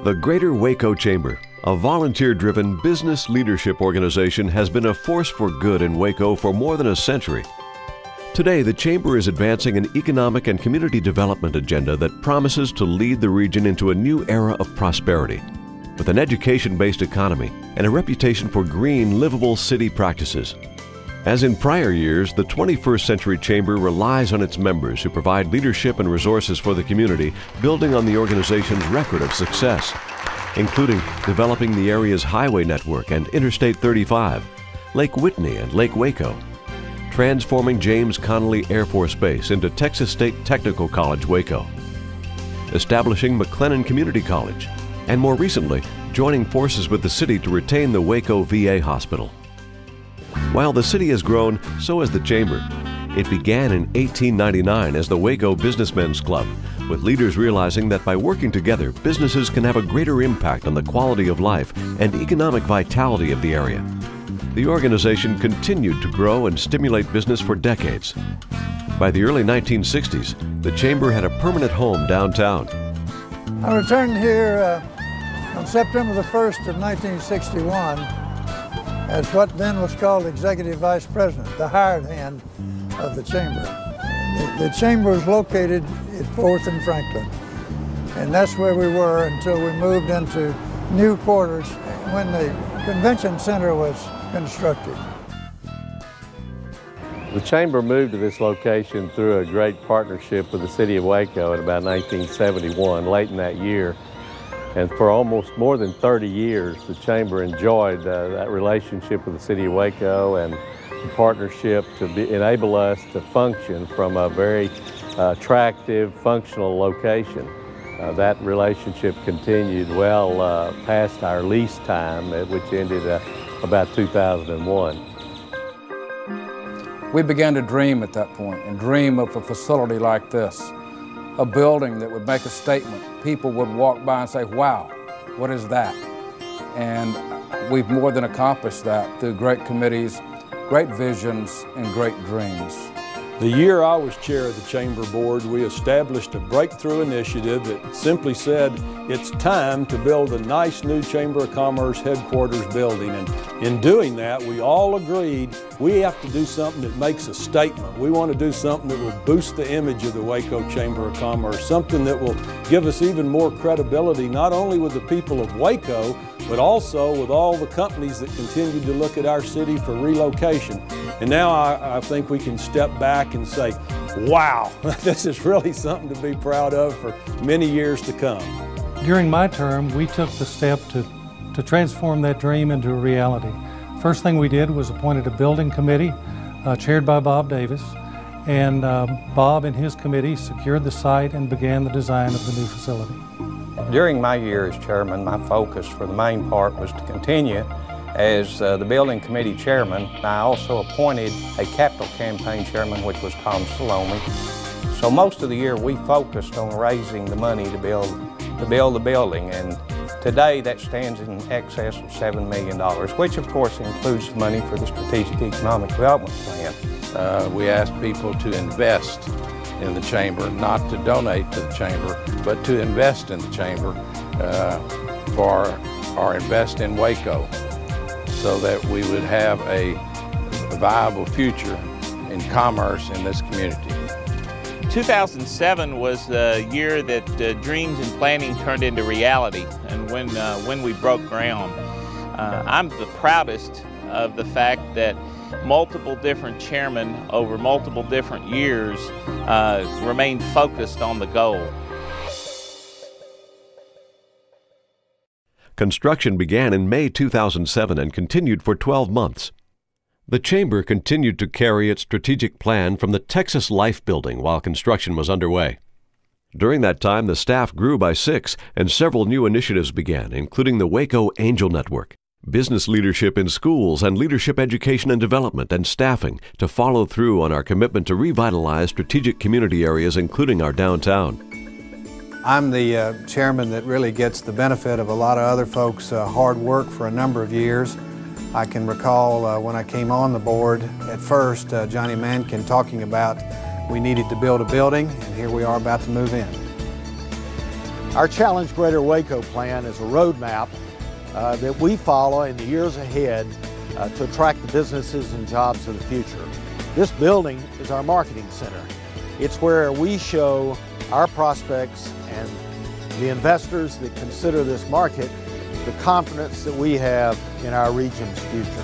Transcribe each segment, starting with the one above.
The Greater Waco Chamber, a volunteer-driven business leadership organization, has been a force for good in Waco for more than a century. Today, the Chamber is advancing an economic and community development agenda that promises to lead the region into a new era of prosperity, with an education-based economy and a reputation for green, livable city practices. As in prior years, the 21st Century Chamber relies on its members who provide leadership and resources for the community, building on the organization's record of success, including developing the area's highway network and Interstate 35, Lake Whitney and Lake Waco, transforming James Connolly Air Force Base into Texas State Technical College Waco, establishing McLennan Community College, and more recently, joining forces with the city to retain the Waco VA Hospital. While the city has grown, so has the Chamber. It began in 1899 as the Waco Businessmen's Club, with leaders realizing that by working together, businesses can have a greater impact on the quality of life and economic vitality of the area. The organization continued to grow and stimulate business for decades. By the early 1960s, the Chamber had a permanent home downtown. I returned here on September the 1st of 1961 as what then was called Executive Vice President, the hired hand of the Chamber. The Chamber was located at 4th and Franklin, and that's where we were until we moved into new quarters when the convention center was constructed. The Chamber moved to this location through a great partnership with the City of Waco in about 1971, late in that year. And for almost more than 30 years, the Chamber enjoyed that relationship with the City of Waco and the partnership to enable us to function from a very attractive, functional location. That relationship continued well past our lease time, which ended about 2001. We began to dream at that point and dream of a facility like this, a building that would make a statement. People would walk by and say, wow, what is that? And we've more than accomplished that through great committees, great visions, and great dreams. The year I was chair of the Chamber Board, we established a breakthrough initiative that simply said, it's time to build a nice new Chamber of Commerce headquarters building. And in doing that, we all agreed we have to do something that makes a statement. We want to do something that will boost the image of the Waco Chamber of Commerce, something that will give us even more credibility, not only with the people of Waco, but also with all the companies that continue to look at our city for relocation. And now I think we can step back and say, wow, this is really something to be proud of for many years to come. During my term, we took the step to transform that dream into a reality. First thing we did was appointed a building committee chaired by Bob Davis, and Bob and his committee secured the site and began the design of the new facility. During my year as chairman, my focus for the main part was to continue as the building committee chairman. I also appointed a capital campaign chairman, which was Tom Salome. So most of the year we focused on raising the money to build the building, and today that stands in excess of $7 million, which of course includes money for the Strategic Economic Development Plan. We ask people to invest in the Chamber, not to donate to the Chamber, but to invest in the Chamber or invest in Waco, so that we would have a viable future in commerce in this community. 2007 was the year that dreams and planning turned into reality, and when we broke ground. I'm the proudest of the fact that multiple different chairmen over multiple different years remained focused on the goal. Construction began in May 2007 and continued for 12 months. The Chamber continued to carry its strategic plan from the Texas Life Building while construction was underway. During that time, the staff grew by 6 and several new initiatives began, including the Waco Angel Network, business leadership in schools, and leadership education and development and staffing to follow through on our commitment to revitalize strategic community areas, including our downtown. I'm the chairman that really gets the benefit of a lot of other folks' hard work for a number of years. I can recall when I came on the board at first, Johnny Mankin talking about we needed to build a building, and here we are about to move in. Our Challenge Greater Waco plan is a roadmap that we follow in the years ahead to attract the businesses and jobs of the future. This building is our marketing center. It's where we show our prospects and the investors that consider this market the confidence that we have in our region's future.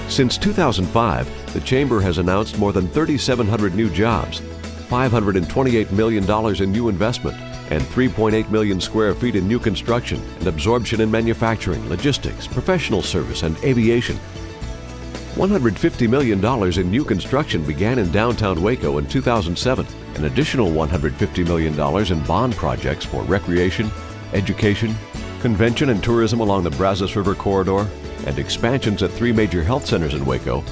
Since 2005, the Chamber has announced more than 3,700 new jobs, $528 million in new investment, and 3.8 million square feet in new construction and absorption in manufacturing, logistics, professional service, and aviation. $150 million in new construction began in downtown Waco in 2007, an additional $150 million in bond projects for recreation, education, convention and tourism along the Brazos River Corridor, and expansions at 3 major health centers in Waco,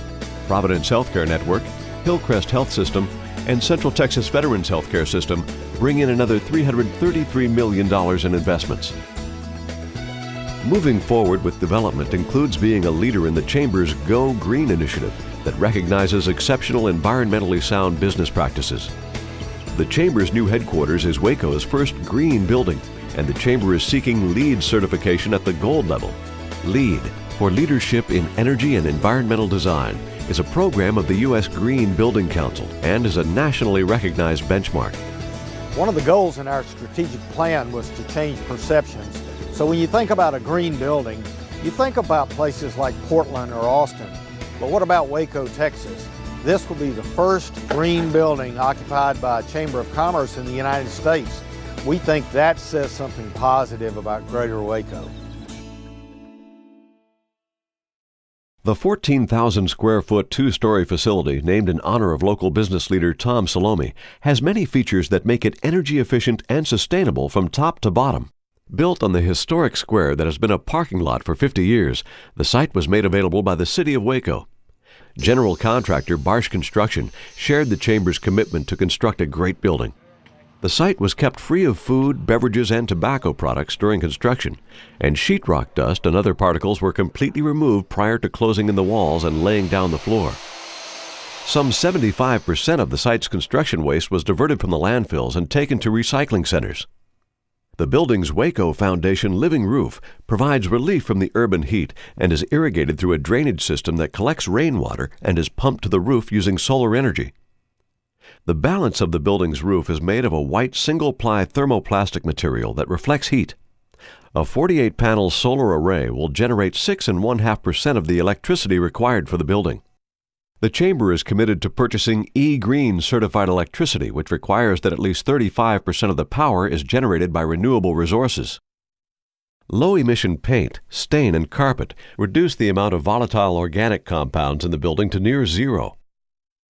Providence Healthcare Network, Hillcrest Health System, and Central Texas Veterans Healthcare System bring in another $333 million in investments. Moving forward with development includes being a leader in the Chamber's Go Green initiative that recognizes exceptional environmentally sound business practices. The Chamber's new headquarters is Waco's first green building, and the Chamber is seeking LEED certification at the gold level. LEED, for Leadership in Energy and Environmental Design, is a program of the U.S. Green Building Council and is a nationally recognized benchmark. One of the goals in our strategic plan was to change perceptions. So when you think about a green building, you think about places like Portland or Austin. But what about Waco, Texas? This will be the first green building occupied by a Chamber of Commerce in the United States. We think that says something positive about Greater Waco. The 14,000 square foot two-story facility, named in honor of local business leader Tom Salome, has many features that make it energy efficient and sustainable from top to bottom. Built on the historic square that has been a parking lot for 50 years, the site was made available by the City of Waco. General contractor Barsh Construction shared the Chamber's commitment to construct a great building. The site was kept free of food, beverages, and tobacco products during construction, and sheetrock dust and other particles were completely removed prior to closing in the walls and laying down the floor. Some 75% of the site's construction waste was diverted from the landfills and taken to recycling centers. The building's Waco Foundation living roof provides relief from the urban heat and is irrigated through a drainage system that collects rainwater and is pumped to the roof using solar energy. The balance of the building's roof is made of a white single-ply thermoplastic material that reflects heat. A 48-panel solar array will generate 6.5% of the electricity required for the building. The Chamber is committed to purchasing E-Green certified electricity, which requires that at least 35% of the power is generated by renewable resources. Low-emission paint, stain, and carpet reduce the amount of volatile organic compounds in the building to near zero.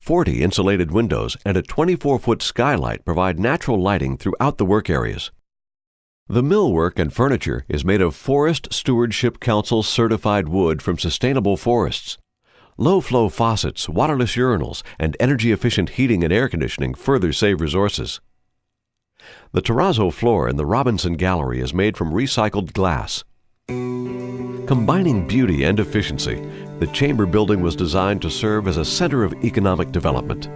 40 insulated windows and a 24-foot skylight provide natural lighting throughout the work areas. The millwork and furniture is made of Forest Stewardship Council certified wood from sustainable forests. Low-flow faucets, waterless urinals, and energy-efficient heating and air conditioning further save resources. The terrazzo floor in the Robinson Gallery is made from recycled glass. Combining beauty and efficiency, the Chamber building was designed to serve as a center of economic development.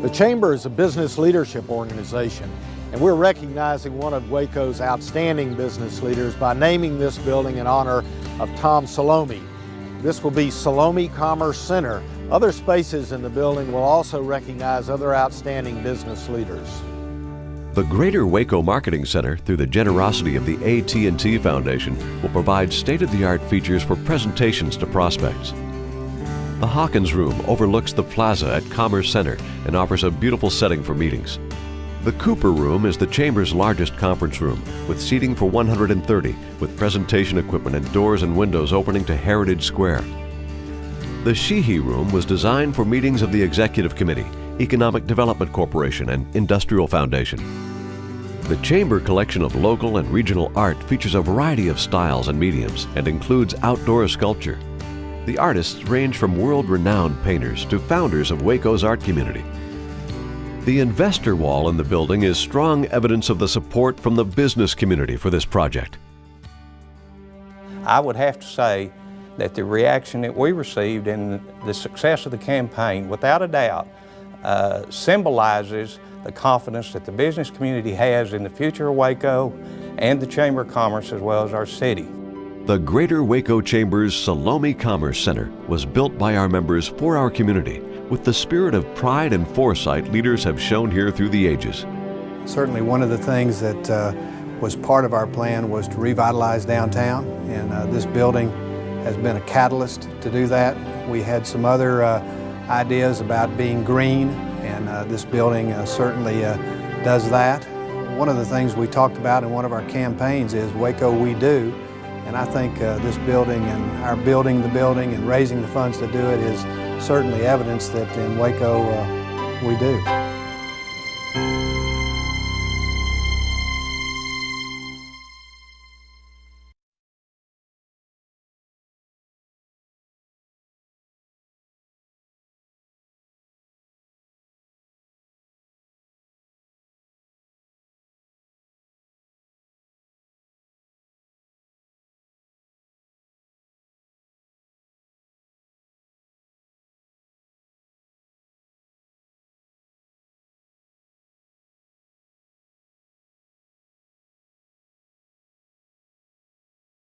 The Chamber is a business leadership organization, and we're recognizing one of Waco's outstanding business leaders by naming this building in honor of Tom Salome. This will be Salome Commerce Center. Other spaces in the building will also recognize other outstanding business leaders. The Greater Waco Marketing Center, through the generosity of the AT&T Foundation, will provide state-of-the-art features for presentations to prospects. The Hawkins Room overlooks the plaza at Commerce Center and offers a beautiful setting for meetings. The Cooper Room is the Chamber's largest conference room, with seating for 130, with presentation equipment and doors and windows opening to Heritage Square. The Sheehy Room was designed for meetings of the Executive Committee, Economic Development Corporation, and Industrial Foundation. The Chamber collection of local and regional art features a variety of styles and mediums and includes outdoor sculpture. The artists range from world-renowned painters to founders of Waco's art community. The investor wall in the building is strong evidence of the support from the business community for this project. I would have to say that the reaction that we received and the success of the campaign, without a doubt, symbolizes the confidence that the business community has in the future of Waco and the Chamber of Commerce as well as our city. The Greater Waco Chamber's Salome Commerce Center was built by our members for our community with the spirit of pride and foresight leaders have shown here through the ages. Certainly one of the things that was part of our plan was to revitalize downtown, and this building has been a catalyst to do that. We had some other ideas about being green, and this building certainly does that. One of the things we talked about in one of our campaigns is Waco We Do, and I think this building and our building the building and raising the funds to do it is certainly evidence that in Waco we do.